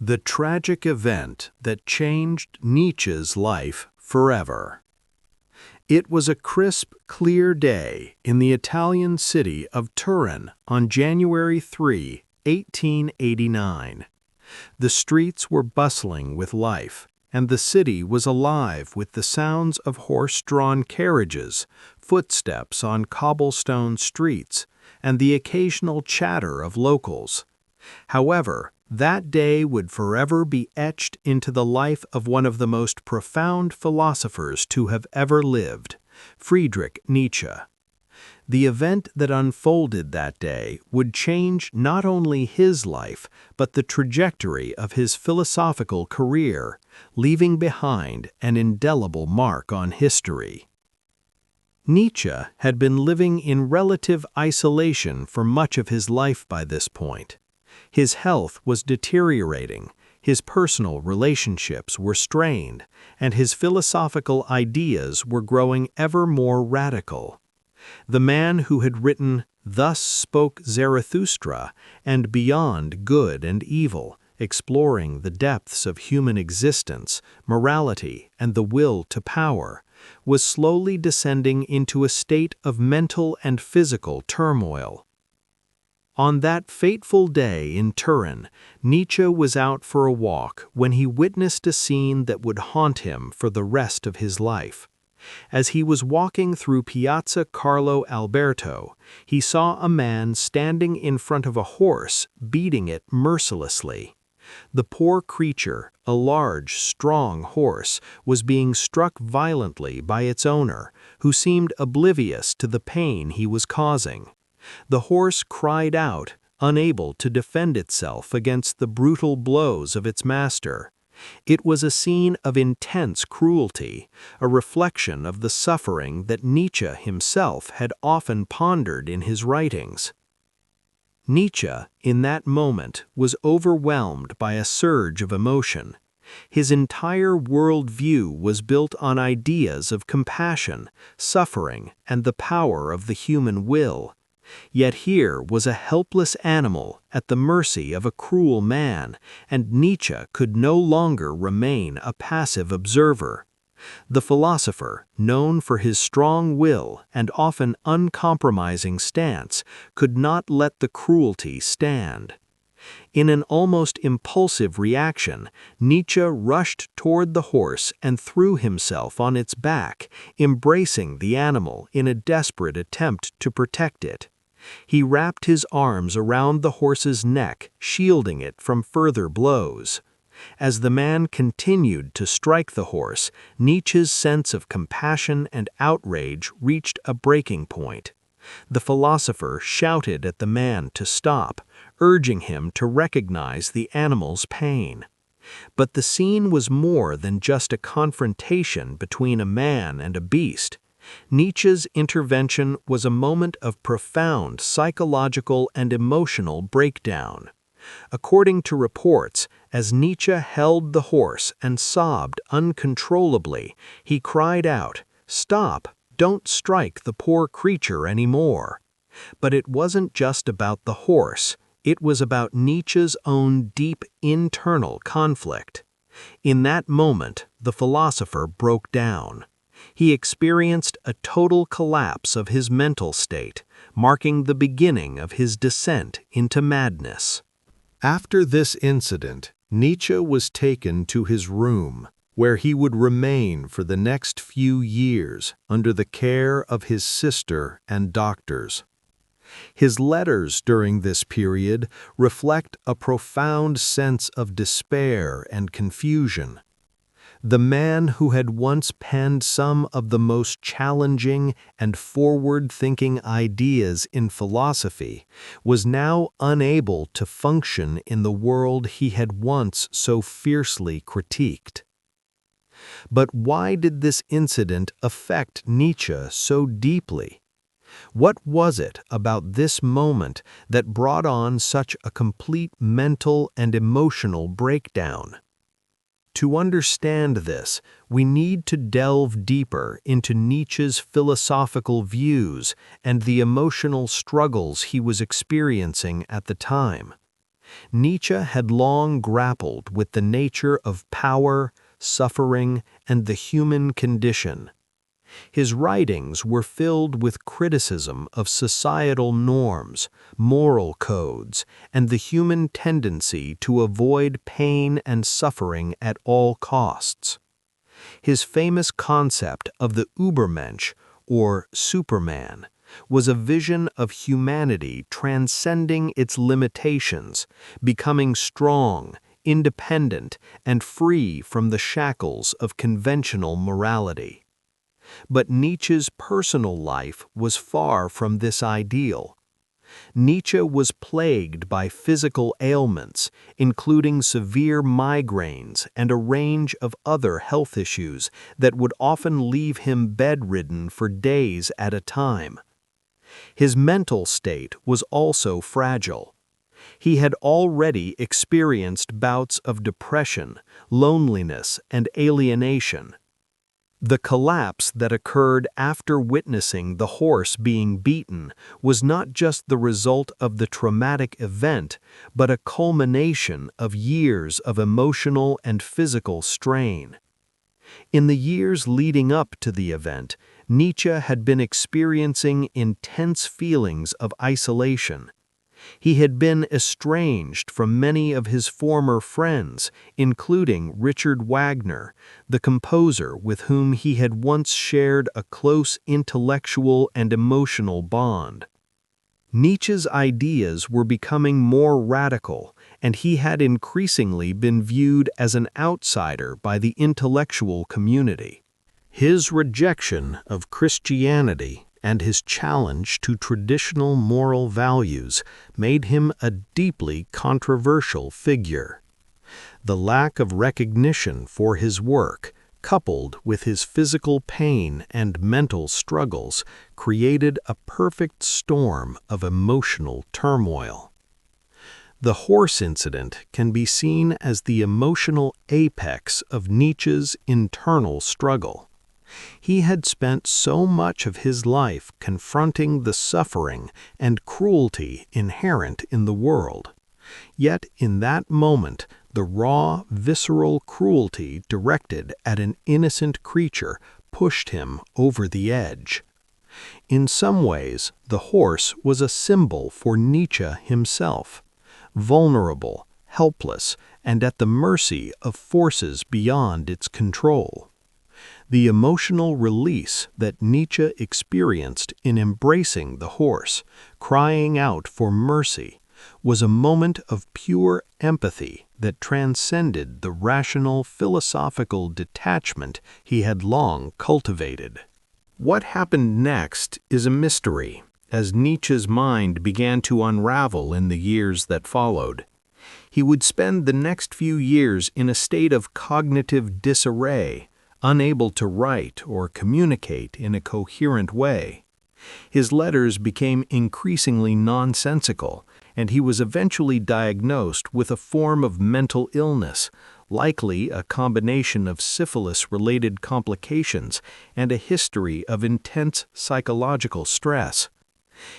The tragic event that changed Nietzsche's life forever. It was a crisp, clear day in the Italian city of Turin on January 3, 1889. The streets were bustling with life, and the city was alive with the sounds of horse-drawn carriages, footsteps on cobblestone streets, and the occasional chatter of locals. However, that day would forever be etched into the life of one of the most profound philosophers to have ever lived, Friedrich Nietzsche. The event that unfolded that day would change not only his life, but the trajectory of his philosophical career, leaving behind an indelible mark on history. Nietzsche had been living in relative isolation for much of his life by this point. His health was deteriorating, his personal relationships were strained, and his philosophical ideas were growing ever more radical. The man who had written "Thus Spoke Zarathustra" and "Beyond Good and Evil," exploring the depths of human existence, morality, and the will to power, was slowly descending into a state of mental and physical turmoil. On that fateful day in Turin, Nietzsche was out for a walk when he witnessed a scene that would haunt him for the rest of his life. As he was walking through Piazza Carlo Alberto, he saw a man standing in front of a horse, beating it mercilessly. The poor creature, a large, strong horse, was being struck violently by its owner, who seemed oblivious to the pain he was causing. The horse cried out, unable to defend itself against the brutal blows of its master. It was a scene of intense cruelty, a reflection of the suffering that Nietzsche himself had often pondered in his writings. Nietzsche, in that moment, was overwhelmed by a surge of emotion. His entire worldview was built on ideas of compassion, suffering, and the power of the human will. Yet here was a helpless animal at the mercy of a cruel man, and Nietzsche could no longer remain a passive observer. The philosopher, known for his strong will and often uncompromising stance, could not let the cruelty stand. In an almost impulsive reaction, Nietzsche rushed toward the horse and threw himself on its back, embracing the animal in a desperate attempt to protect it. He wrapped his arms around the horse's neck, shielding it from further blows. As the man continued to strike the horse, Nietzsche's sense of compassion and outrage reached a breaking point. The philosopher shouted at the man to stop, urging him to recognize the animal's pain. But the scene was more than just a confrontation between a man and a beast. Nietzsche's intervention was a moment of profound psychological and emotional breakdown. According to reports, as Nietzsche held the horse and sobbed uncontrollably, he cried out, "Stop! Don't strike the poor creature anymore." But it wasn't just about the horse, it was about Nietzsche's own deep internal conflict. In that moment, the philosopher broke down. He experienced a total collapse of his mental state, marking the beginning of his descent into madness. After this incident, Nietzsche was taken to his room, where he would remain for the next few years under the care of his sister and doctors. His letters during this period reflect a profound sense of despair and confusion. The man who had once penned some of the most challenging and forward-thinking ideas in philosophy was now unable to function in the world he had once so fiercely critiqued. But why did this incident affect Nietzsche so deeply? What was it about this moment that brought on such a complete mental and emotional breakdown? To understand this, we need to delve deeper into Nietzsche's philosophical views and the emotional struggles he was experiencing at the time. Nietzsche had long grappled with the nature of power, suffering, and the human condition. His writings were filled with criticism of societal norms, moral codes, and the human tendency to avoid pain and suffering at all costs. His famous concept of the Übermensch, or Superman, was a vision of humanity transcending its limitations, becoming strong, independent, and free from the shackles of conventional morality. But Nietzsche's personal life was far from this ideal. Nietzsche was plagued by physical ailments, including severe migraines and a range of other health issues that would often leave him bedridden for days at a time. His mental state was also fragile. He had already experienced bouts of depression, loneliness, and alienation. The collapse that occurred after witnessing the horse being beaten was not just the result of the traumatic event, but a culmination of years of emotional and physical strain. In the years leading up to the event, Nietzsche had been experiencing intense feelings of isolation. He had been estranged from many of his former friends, including Richard Wagner, the composer with whom he had once shared a close intellectual and emotional bond. Nietzsche's ideas were becoming more radical, and he had increasingly been viewed as an outsider by the intellectual community. His rejection of Christianity and his challenge to traditional moral values made him a deeply controversial figure. The lack of recognition for his work, coupled with his physical pain and mental struggles, created a perfect storm of emotional turmoil. The horse incident can be seen as the emotional apex of Nietzsche's internal struggle. He had spent so much of his life confronting the suffering and cruelty inherent in the world. Yet in that moment, the raw, visceral cruelty directed at an innocent creature pushed him over the edge. In some ways, the horse was a symbol for Nietzsche himself, vulnerable, helpless, and at the mercy of forces beyond its control. The emotional release that Nietzsche experienced in embracing the horse, crying out for mercy, was a moment of pure empathy that transcended the rational philosophical detachment he had long cultivated. What happened next is a mystery, as Nietzsche's mind began to unravel in the years that followed. He would spend the next few years in a state of cognitive disarray, unable to write or communicate in a coherent way. His letters became increasingly nonsensical, and he was eventually diagnosed with a form of mental illness, likely a combination of syphilis-related complications and a history of intense psychological stress.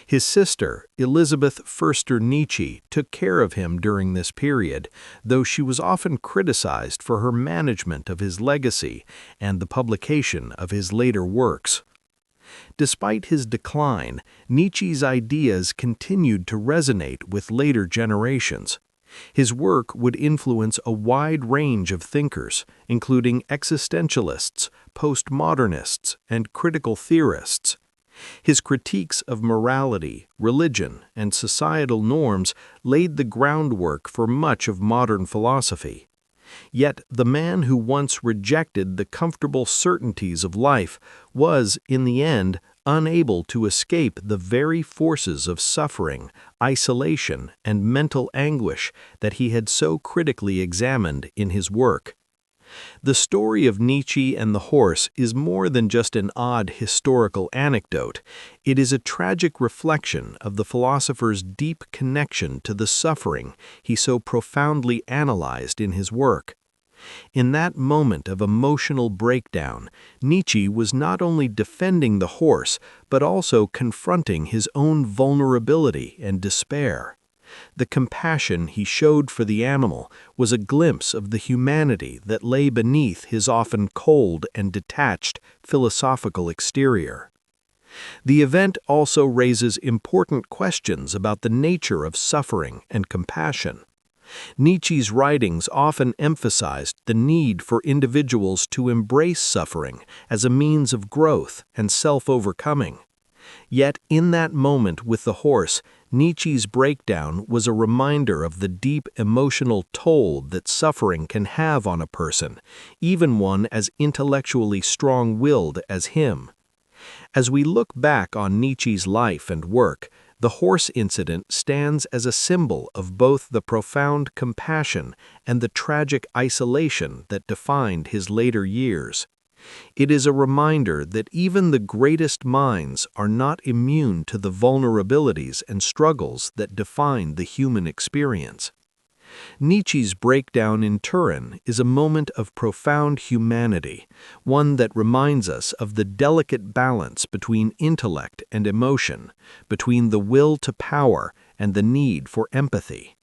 His sister, Elizabeth Förster Nietzsche, took care of him during this period, though she was often criticized for her management of his legacy and the publication of his later works. Despite his decline, Nietzsche's ideas continued to resonate with later generations. His work would influence a wide range of thinkers, including existentialists, postmodernists, and critical theorists. His critiques of morality, religion, and societal norms laid the groundwork for much of modern philosophy. Yet the man who once rejected the comfortable certainties of life was, in the end, unable to escape the very forces of suffering, isolation, and mental anguish that he had so critically examined in his work. The story of Nietzsche and the horse is more than just an odd historical anecdote. It is a tragic reflection of the philosopher's deep connection to the suffering he so profoundly analyzed in his work. In that moment of emotional breakdown, Nietzsche was not only defending the horse, but also confronting his own vulnerability and despair. The compassion he showed for the animal was a glimpse of the humanity that lay beneath his often cold and detached philosophical exterior. The event also raises important questions about the nature of suffering and compassion. Nietzsche's writings often emphasized the need for individuals to embrace suffering as a means of growth and self-overcoming. Yet in that moment with the horse, Nietzsche's breakdown was a reminder of the deep emotional toll that suffering can have on a person, even one as intellectually strong-willed as him. As we look back on Nietzsche's life and work, the horse incident stands as a symbol of both the profound compassion and the tragic isolation that defined his later years. It is a reminder that even the greatest minds are not immune to the vulnerabilities and struggles that define the human experience. Nietzsche's breakdown in Turin is a moment of profound humanity, one that reminds us of the delicate balance between intellect and emotion, between the will to power and the need for empathy.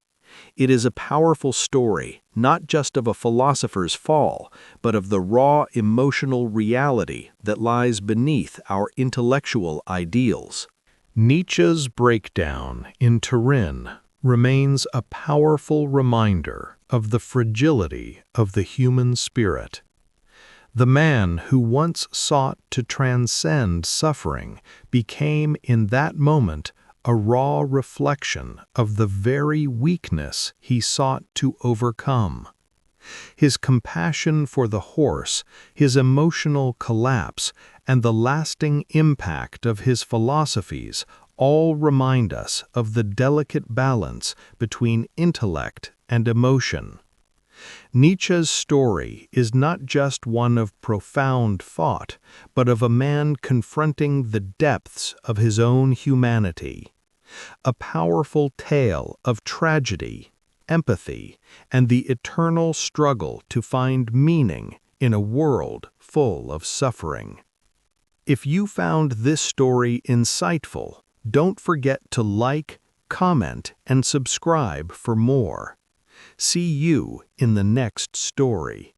It is a powerful story, not just of a philosopher's fall, but of the raw emotional reality that lies beneath our intellectual ideals. Nietzsche's breakdown in Turin remains a powerful reminder of the fragility of the human spirit. The man who once sought to transcend suffering became in that moment a raw reflection of the very weakness he sought to overcome. His compassion for the horse, his emotional collapse, and the lasting impact of his philosophies all remind us of the delicate balance between intellect and emotion. Nietzsche's story is not just one of profound thought, but of a man confronting the depths of his own humanity. A powerful tale of tragedy, empathy, and the eternal struggle to find meaning in a world full of suffering. If you found this story insightful, don't forget to like, comment, and subscribe for more. See you in the next story.